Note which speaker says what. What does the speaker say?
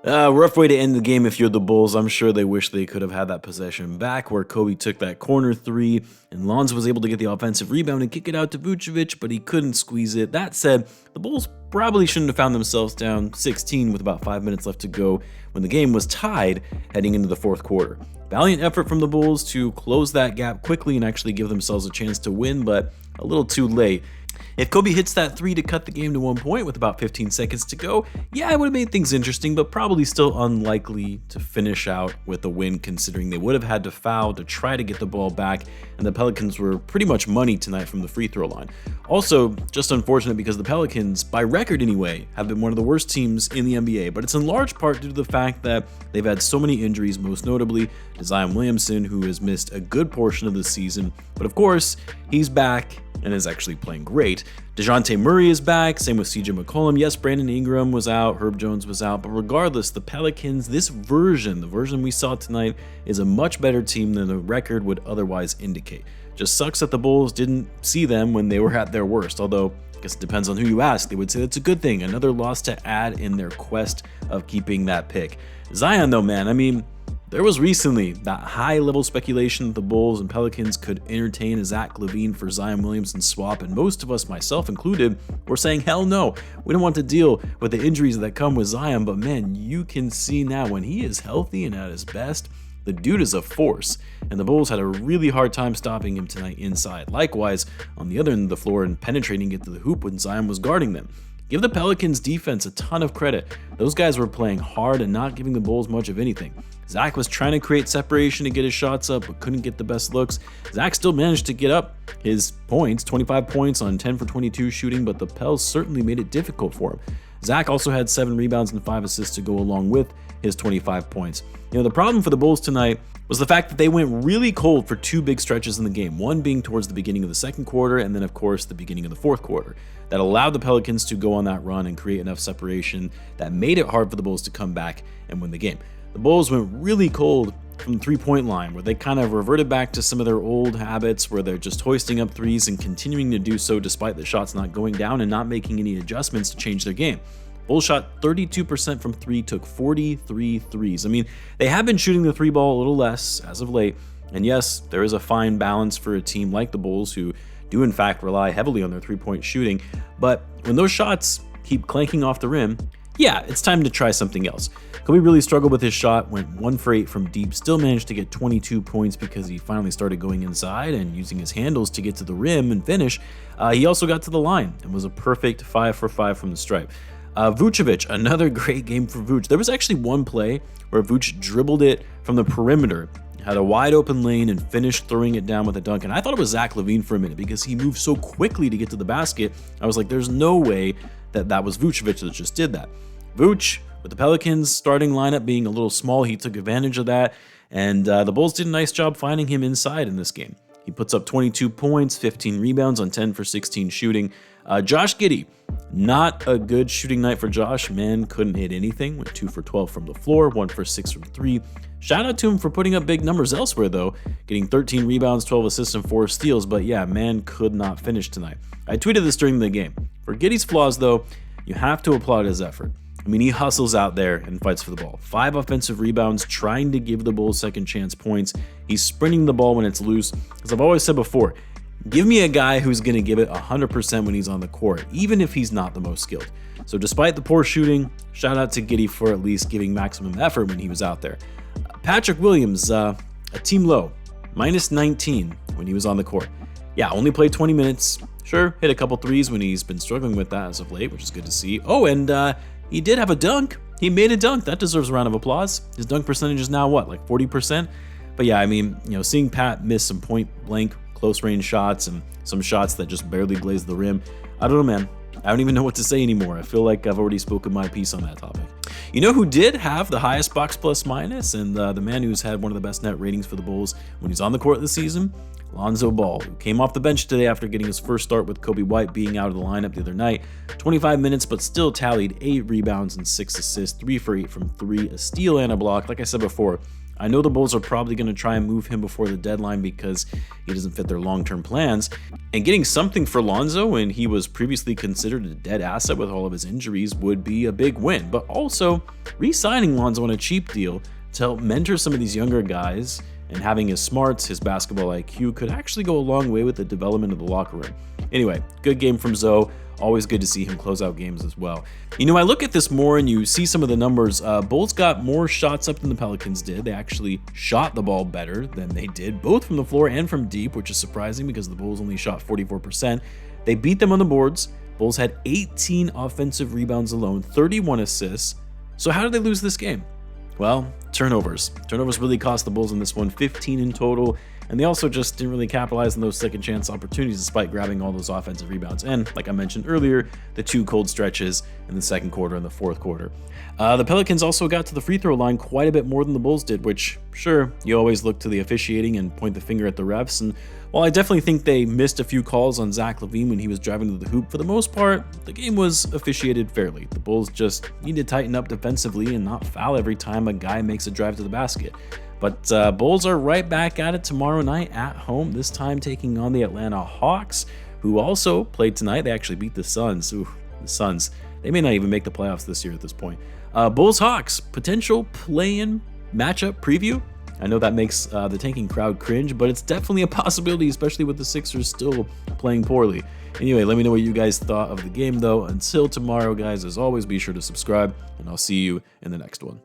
Speaker 1: Rough way to end the game if you're the Bulls. I'm sure they wish they could have had that possession back where Kobe took that corner three and Lonzo was able to get the offensive rebound and kick it out to Vucevic, but he couldn't squeeze it. That said, the Bulls probably shouldn't have found themselves down 16 with about 5 minutes left to go when the game was tied heading into the fourth quarter. Valiant effort from the Bulls to close that gap quickly and actually give themselves a chance to win, but a little too late. If Kobe hits that three to cut the game to 1 point with about 15 seconds to go, yeah, it would have made things interesting, but probably still unlikely to finish out with a win considering they would have had to foul to try to get the ball back, and the Pelicans were pretty much money tonight from the free throw line. Also, just unfortunate because the Pelicans, by record anyway, have been one of the worst teams in the NBA, but it's in large part due to the fact that they've had so many injuries, most notably to Zion Williamson, who has missed a good portion of the season, but of course, he's back and is actually playing great. DeJounte Murray is back, same with CJ McCollum. Yes, Brandon Ingram was out, Herb Jones was out, but regardless, the Pelicans, the version we saw tonight, is a much better team than the record would otherwise indicate. Just sucks that the Bulls didn't see them when they were at their worst, although I guess it depends on who you ask. They would say that's a good thing, another loss to add in their quest of keeping that pick. Zion though, man, I mean, there was recently that high-level speculation that the Bulls and Pelicans could entertain a Zach LaVine for Zion Williamson swap, and most of us, myself included, were saying, hell no, we don't want to deal with the injuries that come with Zion, but man, you can see now when he is healthy and at his best, the dude is a force, and the Bulls had a really hard time stopping him tonight inside. Likewise, on the other end of the floor and penetrating it to the hoop when Zion was guarding them. Give the Pelicans defense a ton of credit. Those guys were playing hard and not giving the Bulls much of anything. Zach was trying to create separation to get his shots up, but couldn't get the best looks. Zach still managed to get up his points, 25 points on 10 for 22 shooting, but the Pels certainly made it difficult for him. Zach also had 7 rebounds and 5 assists to go along with his 25 points. The problem for the Bulls tonight was the fact that they went really cold for 2 big stretches in the game, one being towards the beginning of the second quarter and then of course the beginning of the fourth quarter. That allowed the Pelicans to go on that run and create enough separation that made it hard for the Bulls to come back and win the game. The Bulls went really cold from the three-point line where they kind of reverted back to some of their old habits where they're just hoisting up threes and continuing to do so despite the shots not going down and not making any adjustments to change their game. Bulls shot 32% from 3, took 43 threes. I mean, they have been shooting the 3 ball a little less as of late, and yes, there is a fine balance for a team like the Bulls who do in fact rely heavily on their 3-point shooting, but when those shots keep clanking off the rim, yeah, it's time to try something else. Kobe really struggled with his shot, went 1 for 8 from deep, still managed to get 22 points because he finally started going inside and using his handles to get to the rim and finish. He also got to the line and was a perfect 5 for 5 from the stripe. Vucevic, another great game for Vuce. There was actually one play where Vuce dribbled it from the perimeter, had a wide open lane and finished throwing it down with a dunk. And I thought it was Zach LaVine for a minute because he moved so quickly to get to the basket. I was like, there's no way that was Vucevic that just did that. Vuce, with the Pelicans starting lineup being a little small, he took advantage of that. And the Bulls did a nice job finding him inside in this game. He puts up 22 points, 15 rebounds on 10 for 16 shooting. Josh Giddey, not a good shooting night for Josh. Man couldn't hit anything. Went 2 for 12 from the floor, 1 for 6 from 3. Shout out to him for putting up big numbers elsewhere though, getting 13 rebounds, 12 assists, and 4 steals. But yeah, man could not finish tonight. I tweeted this during the game. For Giddey's flaws though, you have to applaud his effort. I mean, he hustles out there and fights for the ball. 5 offensive rebounds, trying to give the Bulls second chance points. He's sprinting the ball when it's loose. As I've always said before, give me a guy who's going to give it 100% when he's on the court, even if he's not the most skilled. So despite the poor shooting, shout out to Giddey for at least giving maximum effort when he was out there. Patrick Williams, a team low, minus 19 when he was on the court. Yeah, only played 20 minutes. Sure, hit a couple threes when he's been struggling with that as of late, which is good to see. Oh, and he did have a dunk. He made a dunk. That deserves a round of applause. His dunk percentage is now what, like 40%? But yeah, I mean, seeing Pat miss some point blank close range shots and some shots that just barely glazed the rim, I don't know, man. I don't even know what to say anymore. I feel like I've already spoken my piece on that topic. You know who did have the highest box plus minus and the man who's had one of the best net ratings for the Bulls when he's on the court this season? Lonzo Ball, who came off the bench today after getting his first start with Kobe White being out of the lineup the other night. 25 minutes, but still tallied 8 rebounds and 6 assists, 3 for 8 from 3, a steal and a block. Like I said before, I know the Bulls are probably going to try and move him before the deadline because he doesn't fit their long-term plans. And getting something for Lonzo when he was previously considered a dead asset with all of his injuries would be a big win. But also, re-signing Lonzo on a cheap deal to help mentor some of these younger guys and having his smarts, his basketball IQ could actually go a long way with the development of the locker room. Anyway, good game from Zoe. Always good to see him close out games as well. You know, I look at this more and you see some of the numbers. Bulls got more shots up than the Pelicans did. They actually shot the ball better than they did, both from the floor and from deep, which is surprising because the Bulls only shot 44%. They beat them on the boards. Bulls had 18 offensive rebounds alone, 31 assists. So how did they lose this game? Well, turnovers. Turnovers really cost the Bulls in this one, 15 in total. And they also just didn't really capitalize on those second chance opportunities despite grabbing all those offensive rebounds. And like I mentioned earlier, the 2 cold stretches in the second quarter and the fourth quarter. The Pelicans also got to the free throw line quite a bit more than the Bulls did, which, sure, you always look to the officiating and point the finger at the refs. And while I definitely think they missed a few calls on Zach LaVine when he was driving to the hoop, for the most part, the game was officiated fairly. The Bulls just need to tighten up defensively and not foul every time a guy makes a drive to the basket. But Bulls are right back at it tomorrow night at home, this time taking on the Atlanta Hawks, who also played tonight. They actually beat the Suns. Ooh, the Suns. They may not even make the playoffs this year at this point. Bulls-Hawks, potential play-in matchup preview. I know that makes the tanking crowd cringe, but it's definitely a possibility, especially with the Sixers still playing poorly. Anyway, let me know what you guys thought of the game, though. Until tomorrow, guys, as always, be sure to subscribe, and I'll see you in the next one.